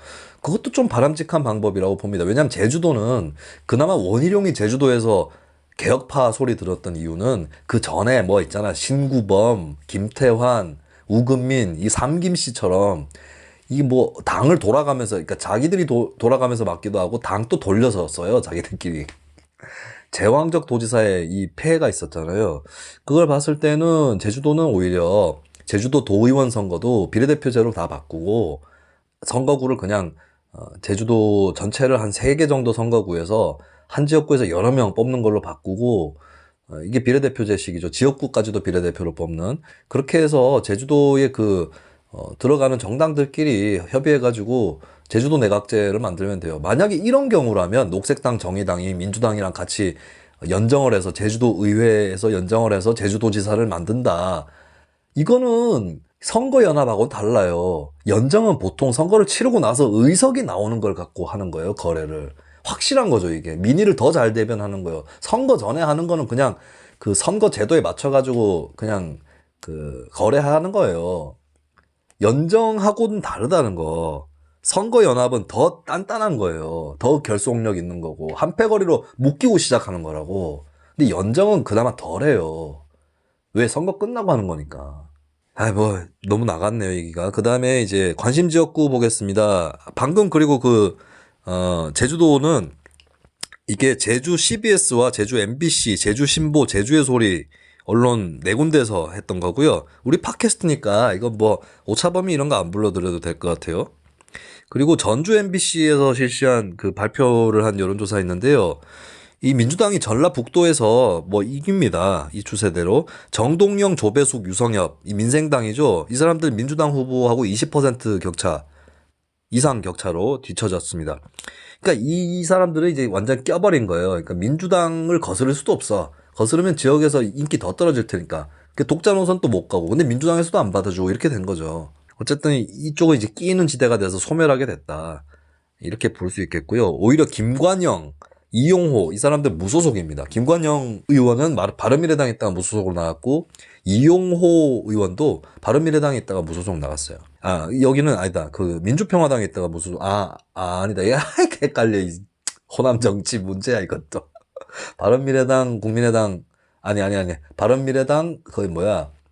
그것도 좀 바람직한 방법이라고 봅니다. 왜냐하면 제주도는 그나마 원희룡이 제주도에서 개혁파 소리 들었던 이유는 그 전에 뭐 있잖아. 신구범, 김태환, 우금민, 이 삼김씨처럼 이 뭐 당을 돌아가면서 그러니까 자기들이 돌아가면서 맡기도 하고 당도 돌려서 써요. 자기들끼리. 제왕적 도지사의 이 폐해가 있었잖아요. 그걸 봤을 때는 제주도는 오히려 제주도 도의원 선거도 비례대표제로 다 바꾸고 선거구를 그냥 제주도 전체를 한 3개 정도 선거구에서 한 지역구에서 여러 명 뽑는 걸로 바꾸고 이게 비례대표제식이죠. 지역구까지도 비례대표를 뽑는 그렇게 해서 제주도에 들어가는 정당들끼리 협의해가지고 제주도 내각제를 만들면 돼요. 만약에 이런 경우라면 녹색당, 정의당이 민주당이랑 같이 연정을 해서 제주도 의회에서 연정을 해서 제주도지사를 만든다. 이거는 선거연합하고 달라요. 연정은 보통 선거를 치르고 나서 의석이 나오는 걸 갖고 하는 거예요. 거래를. 확실한 거죠, 이게. 민의를 더 잘 대변하는 거예요. 선거 전에 하는 거는 그냥 그 선거 제도에 맞춰가지고 그냥 거래하는 거예요. 연정하고는 다르다는 거. 선거연합은 더 단단한 거예요. 더 결속력 있는 거고. 한패거리로 묶이고 시작하는 거라고. 근데 연정은 그나마 덜해요. 왜? 선거 끝나고 하는 거니까. 너무 나갔네요, 얘기가. 그 다음에 이제 관심 지역구 보겠습니다. 방금 그리고 제주도는 이게 제주 CBS와 제주 MBC, 제주 신보, 제주의 소리 언론 네 군데에서 했던 거고요. 우리 팟캐스트니까 이거 오차범위 이런 거 안 불러드려도 될 것 같아요. 그리고 전주 MBC에서 실시한 발표를 한 여론조사 있는데요. 이 민주당이 전라북도에서 이깁니다. 이 추세대로. 정동영, 조배숙, 유성엽, 이 민생당이죠. 이 사람들 민주당 후보하고 20% 격차 이상 격차로 뒤처졌습니다. 그러니까 이 사람들은 이제 완전 껴버린 거예요. 그러니까 민주당을 거스를 수도 없어. 거스르면 지역에서 인기 더 떨어질 테니까. 독자 노선 또 못 가고. 근데 민주당에서도 안 받아주고 이렇게 된 거죠. 어쨌든 이쪽은 이제 끼이는 지대가 돼서 소멸하게 됐다. 이렇게 볼 수 있겠고요. 오히려 김관영, 이용호 이 사람들 무소속입니다. 김관영 의원은 바른미래당에 있다가 무소속으로 나왔고 이용호 의원도 바른미래당에 있다가 무소속 나갔어요. 여기는 아니다. 민주평화당에 있다가 무소속. 아니다. 야, 헷갈려. 호남 정치 문제야 이것도. 바른미래당, 국민의당 아니. 바른미래당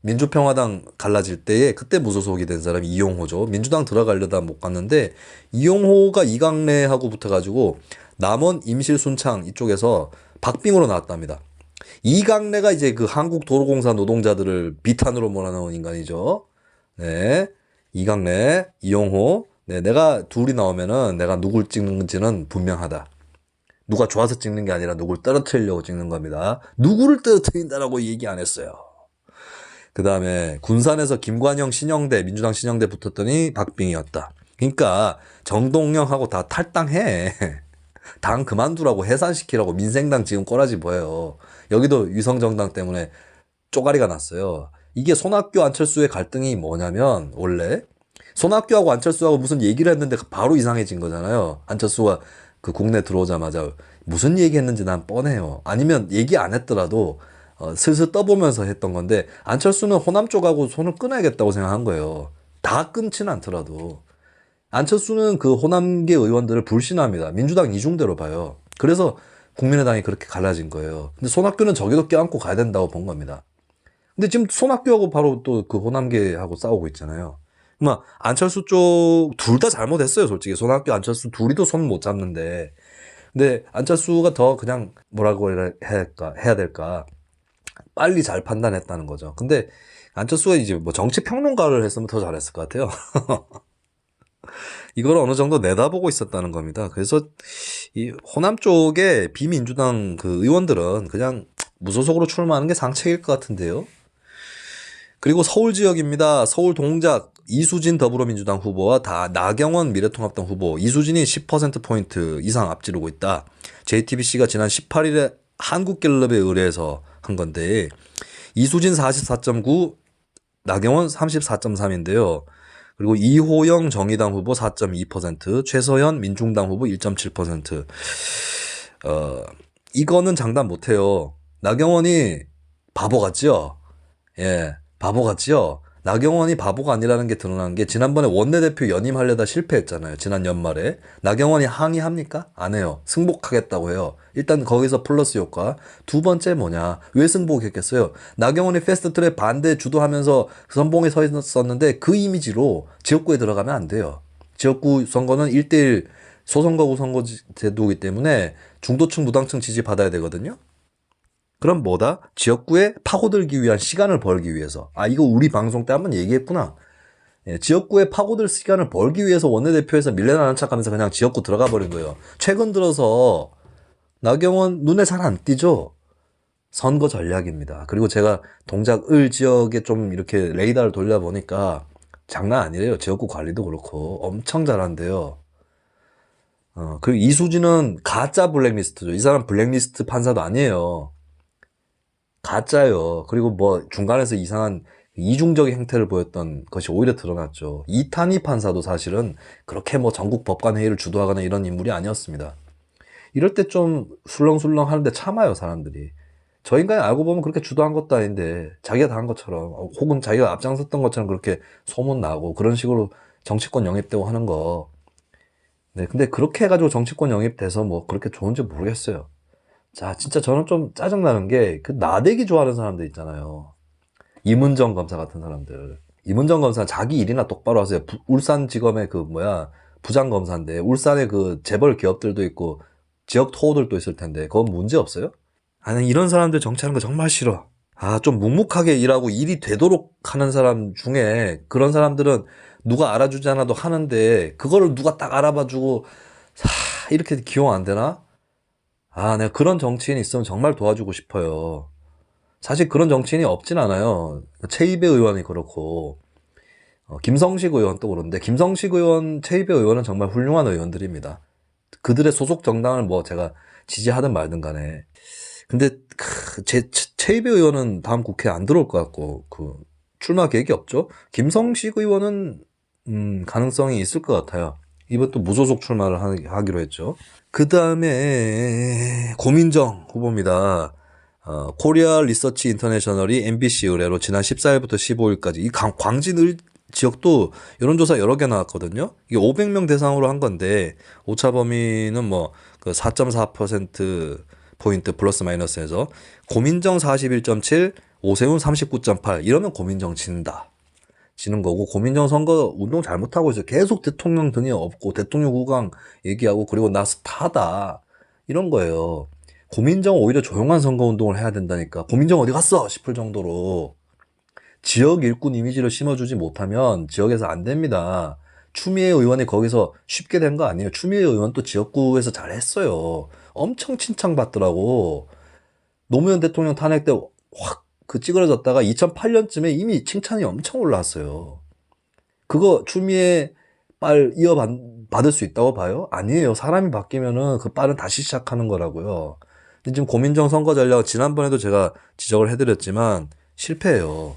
민주평화당 갈라질 때에 그때 무소속이 된 사람이 이용호죠. 민주당 들어가려다 못 갔는데 이용호가 이강래하고 붙어가지고 남원, 임실, 순창 이쪽에서 박빙으로 나왔답니다. 이강래가 이제 한국도로공사 노동자들을 비탄으로 몰아넣은 인간이죠. 네, 이강래, 이용호. 네, 내가 둘이 나오면은 내가 누굴 찍는지는 분명하다. 누가 좋아서 찍는 게 아니라 누굴 떨어뜨리려고 찍는 겁니다. 누구를 떨어뜨린다라고 얘기 안 했어요. 그 다음에 군산에서 김관영 신영대, 민주당 신영대 붙었더니 박빙이었다. 그러니까 정동영하고 다 탈당해. 당 그만두라고 해산시키라고 민생당 지금 꼬라지 보여요. 여기도 위성정당 때문에 쪼가리가 났어요. 이게 손학규 안철수의 갈등이 뭐냐면 원래 손학규하고 안철수하고 무슨 얘기를 했는데 바로 이상해진 거잖아요. 안철수가 국내 들어오자마자 무슨 얘기했는지 난 뻔해요. 아니면 얘기 안 했더라도 슬슬 떠보면서 했던 건데 안철수는 호남 쪽하고 손을 끊어야겠다고 생각한 거예요. 다 끊지는 않더라도. 안철수는 호남계 의원들을 불신합니다. 민주당 이중대로 봐요. 그래서 국민의당이 그렇게 갈라진 거예요. 근데 손학규는 저기도 껴안고 가야 된다고 본 겁니다. 근데 지금 손학규하고 바로 또 호남계하고 싸우고 있잖아야. 안철수 쪽 둘 다 잘못했어요, 솔직히. 손학규, 안철수 둘이도 손 못 잡는데. 근데 안철수가 더 그냥 뭐라고 해야 될까. 빨리 잘 판단했다는 거죠. 근데 안철수가 이제 정치 평론가를 했으면 더 잘했을 것 같아요. 이걸 어느 정도 내다보고 있었다는 겁니다. 그래서 이 호남 쪽의 비민주당 의원들은 그냥 무소속으로 출마하는 게 상책일 것 같은데요. 그리고 서울 지역입니다. 서울 동작 이수진 더불어민주당 후보와 나경원 미래통합당 후보. 이수진이 10%포인트 이상 앞지르고 있다. JTBC가 지난 18일에 한국갤럽에 의뢰해서 한 건데 이수진 44.9, 나경원 34.3인데요. 그리고 이호영 정의당 후보 4.2%, 최서현 민중당 후보 1.7%. 이거는 장담 못해요. 나경원이 바보 같죠? 예, 바보 같죠? 나경원이 바보가 아니라는 게 드러난 게 지난번에 원내대표 연임하려다 실패했잖아요. 지난 연말에. 나경원이 항의합니까? 안 해요. 승복하겠다고 해요. 일단 거기서 플러스 효과. 두 번째 뭐냐. 왜 승복했겠어요? 나경원이 패스트트랙 반대 주도하면서 선봉에 서 있었는데 그 이미지로 지역구에 들어가면 안 돼요. 지역구 선거는 1대1 소선거구 선거 제도이기 때문에 중도층 무당층 지지 받아야 되거든요. 그럼 뭐다? 지역구에 파고들기 위한 시간을 벌기 위해서. 이거 우리 방송 때 한번 얘기했구나. 예, 지역구에 파고들 시간을 벌기 위해서 원내대표에서 밀려나는 척하면서 그냥 지역구 들어가 버린 거예요. 최근 들어서 나경원 눈에 잘 안 띄죠? 선거 전략입니다. 그리고 제가 동작을 지역에 좀 이렇게 레이더를 돌려보니까 장난 아니래요. 지역구 관리도 그렇고 엄청 잘한대요. 그리고 이수진은 가짜 블랙리스트죠. 이 사람 블랙리스트 판사도 아니에요. 가짜요. 그리고 뭐 중간에서 이상한 이중적인 행태를 보였던 것이 오히려 드러났죠. 이탄희 판사도 사실은 그렇게 뭐 전국 법관 회의를 주도하거나 이런 인물이 아니었습니다. 이럴 때 좀 술렁술렁 하는데 참아요, 사람들이. 저 인간이 알고 보면 그렇게 주도한 것도 아닌데 자기가 다 한 것처럼 혹은 자기가 앞장섰던 것처럼 그렇게 소문 나고 그런 식으로 정치권 영입되고 하는 거. 네, 근데 그렇게 해가지고 정치권 영입돼서 뭐 그렇게 좋은지 모르겠어요. 자, 진짜 저는 좀 짜증나는 게 그 나대기 좋아하는 사람들 있잖아요. 임은정 검사 같은 사람들. 임은정 검사 자기 일이나 똑바로 하세요. 울산지검의 그 뭐야 부장검사인데 울산에 그 재벌 기업들도 있고 지역 토호들도 있을 텐데 그건 문제 없어요? 아니 이런 사람들 정치하는 거 정말 싫어. 아, 좀 묵묵하게 일하고 일이 되도록 하는 사람 중에 그런 사람들은 누가 알아주지 않아도 하는데 그거를 누가 딱 알아봐주고 이렇게 기용 안 되나? 아, 내가 그런 정치인이 있으면 정말 도와주고 싶어요. 사실 그런 정치인이 없진 않아요. 최이배 의원이 그렇고 김성식 의원도 그런데 김성식 의원, 최이배 의원은 정말 훌륭한 의원들입니다. 그들의 소속 정당을 뭐 제가 지지하든 말든 간에. 근데 최이배 의원은 다음 국회에 안 들어올 것 같고 그 출마 계획이 없죠. 김성식 의원은 가능성이 있을 것 같아요. 이번 또 무소속 출마를 하기로 했죠. 그 다음에 고민정 후보입니다. 코리아 리서치 인터내셔널이 MBC 의뢰로 지난 14일부터 15일까지 이 광진 지역도 여론조사 여러 개 나왔거든요. 이게 500명 대상으로 한 건데 오차 범위는 뭐 그 4.4% 포인트 플러스 마이너스에서 고민정 41.7, 오세훈 39.8 이러면 고민정 지는 거고 고민정 선거 운동 잘못하고 있어요. 계속 대통령 등에 없고 대통령 후광 얘기하고 그리고 나 스타다 이런 거예요. 고민정 오히려 조용한 선거 운동을 해야 된다니까. 고민정 어디 갔어 싶을 정도로 지역 일꾼 이미지를 심어주지 못하면 지역에서 안 됩니다. 추미애 의원이 거기서 쉽게 된 거 아니에요. 추미애 의원 또 지역구에서 잘했어요. 엄청 칭찬받더라고. 노무현 대통령 탄핵 때 확 그 찌그러졌다가 2008년쯤에 이미 칭찬이 엄청 올라왔어요. 그거 추미애 빨 이어받을 수 있다고 봐요? 아니에요. 사람이 바뀌면은 그 빨은 다시 시작하는 거라고요. 근데 지금 고민정 선거 전략 지난번에도 제가 지적을 해드렸지만 실패해요.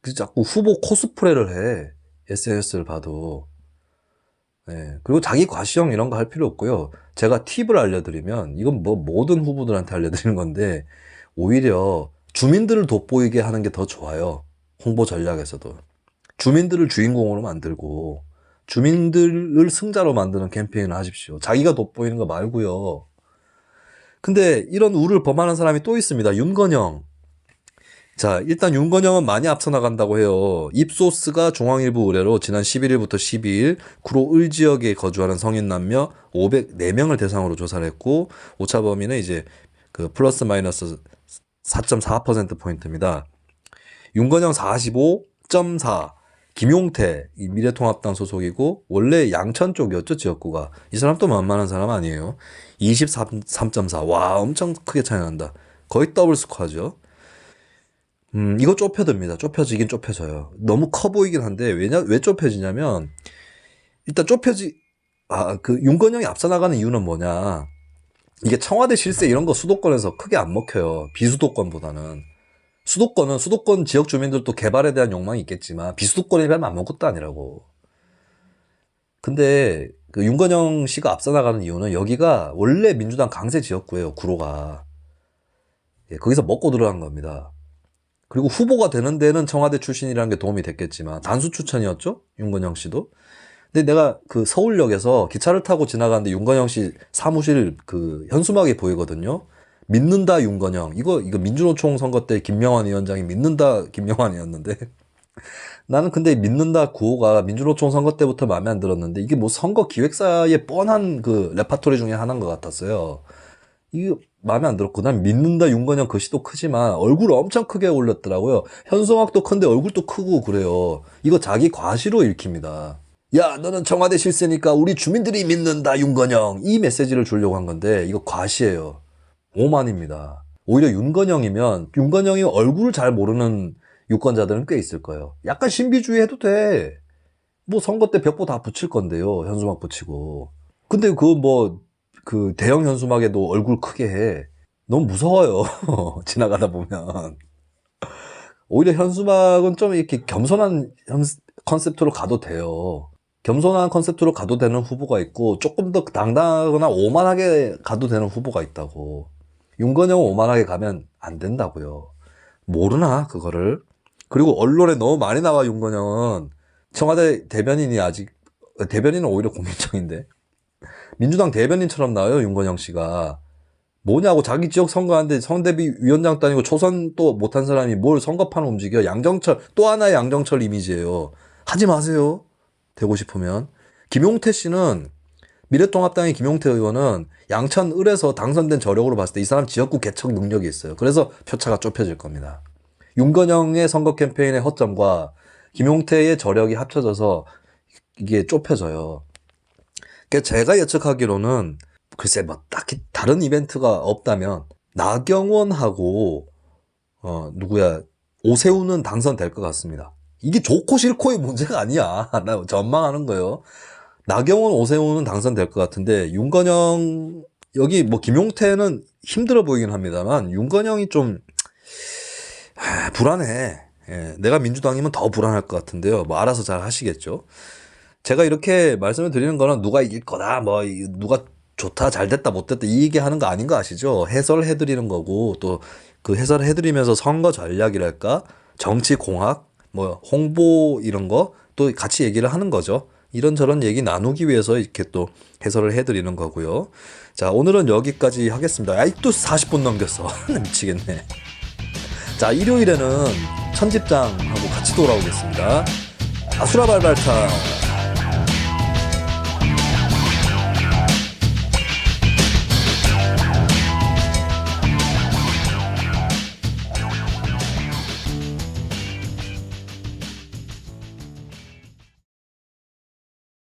그래서 자꾸 후보 코스프레를 해. SNS를 봐도. 네. 그리고 자기 과시형 이런 거 할 필요 없고요. 제가 팁을 알려드리면 이건 뭐 모든 후보들한테 알려드리는 건데 오히려 주민들을 돋보이게 하는 게 더 좋아요. 홍보 전략에서도. 주민들을 주인공으로 만들고 주민들을 승자로 만드는 캠페인을 하십시오. 자기가 돋보이는 거 말고요. 근데 이런 우를 범하는 사람이 또 있습니다. 윤건영. 자, 일단 윤건영은 많이 앞서 나간다고 해요. 입소스가 중앙일보 의뢰로 지난 11일부터 12일 구로 을 지역에 거주하는 성인 남녀 504명을 대상으로 조사를 했고 오차 범위는 이제 그 플러스 마이너스 4.4%포인트입니다. 윤건영 45.4, 김용태 이 미래통합당 소속이고 원래 양천 쪽이었죠 지역구가. 이 사람도 만만한 사람 아니에요. 23.4. 와 엄청 크게 차이 난다. 거의 더블 스코어죠. 이거 좁혀집니다. 좁혀지긴 좁혀져요. 너무 커 보이긴 한데 왜 좁혀지냐면 일단 그 윤건영이 앞서 나가는 이유는 뭐냐. 이게 청와대 실세 이런 거 수도권에서 크게 안 먹혀요. 비수도권보다는. 수도권 지역 주민들도 개발에 대한 욕망이 있겠지만 비수도권에 비하면 아무것도 아니라고. 근데 그 윤건영 씨가 앞서 나가는 이유는 여기가 원래 민주당 강세 지역구예요. 구로가. 예, 거기서 먹고 들어간 겁니다. 그리고 후보가 되는 데는 청와대 출신이라는 게 도움이 됐겠지만 단수 추천이었죠? 윤건영 씨도. 근데 내가 그 서울역에서 기차를 타고 지나가는데 윤건영 씨 사무실 그 현수막이 보이거든요. 믿는다 윤건영. 이거 민주노총 선거 때 김명환 위원장이 믿는다 김명환이었는데 나는 근데 믿는다 구호가 민주노총 선거 때부터 마음에 안 들었는데 이게 뭐 선거 기획사의 뻔한 그 레파토리 중에 하나인 것 같았어요. 이게 마음에 안 들었고 난 믿는다 윤건영 글씨도 크지만 얼굴을 엄청 크게 올렸더라고요. 현수막도 큰데 얼굴도 크고 그래요. 이거 자기 과시로 읽힙니다. 야, 너는 청와대 실세니까 우리 주민들이 믿는다, 윤건영. 이 메시지를 주려고 한 건데 이거 과시예요. 오만입니다. 오히려 윤건영이 얼굴을 잘 모르는 유권자들은 꽤 있을 거예요. 약간 신비주의 해도 돼. 뭐 선거 때 벽보 다 붙일 건데요. 현수막 붙이고. 근데 그 대형 현수막에도 얼굴 크게 해. 너무 무서워요. 지나가다 보면. 오히려 현수막은 좀 이렇게 겸손한 컨셉트로 가도 돼요. 겸손한 컨셉트로 가도 되는 후보가 있고 조금 더 당당하거나 오만하게 가도 되는 후보가 있다고. 윤건영은 오만하게 가면 안 된다고요. 모르나 그거를. 그리고 언론에 너무 많이 나와. 윤건영은 청와대 대변인이 대변인은 오히려 공민정인데 민주당 대변인처럼 나와요. 윤건영 씨가. 뭐냐고. 자기 지역 선거하는데 선대위 위원장도 아니고 초선도 못한 사람이 뭘 선거판 움직여. 양정철, 또 하나의 양정철 이미지예요. 하지 마세요. 되고 싶으면. 김용태 씨는, 미래통합당의 김용태 의원은 양천 을에서 당선된 저력으로 봤을 때 이 사람 지역구 개척 능력이 있어요. 그래서 표차가 좁혀질 겁니다. 윤건영의 선거 캠페인의 허점과 김용태의 저력이 합쳐져서 이게 좁혀져요. 제가 예측하기로는 글쎄 뭐 딱히 다른 이벤트가 없다면 나경원하고 오세훈은 당선될 것 같습니다. 이게 좋고 싫고의 문제가 아니야. 나 전망하는 거예요. 나경원, 오세훈은 당선될 것 같은데 윤건영, 여기 뭐 김용태는 힘들어 보이긴 합니다만 윤건영이 좀 불안해. 예, 내가 민주당이면 더 불안할 것 같은데요. 뭐 알아서 잘 하시겠죠. 제가 이렇게 말씀을 드리는 거는 누가 이길 거다, 뭐 누가 좋다, 잘 됐다, 못 됐다 이 얘기하는 거 아닌 거 아시죠? 해설해드리는 거고, 또 그 해설해드리면서 선거 전략이랄까, 정치 공학, 뭐 홍보 이런 거 또 같이 얘기를 하는 거죠. 이런저런 얘기 나누기 위해서 이렇게 또 해설을 해드리는 거고요. 자, 오늘은 여기까지 하겠습니다. 아이, 또 40분 넘겼어. 미치겠네. 자, 일요일에는 천집장하고 같이 돌아오겠습니다. 아수라발발타.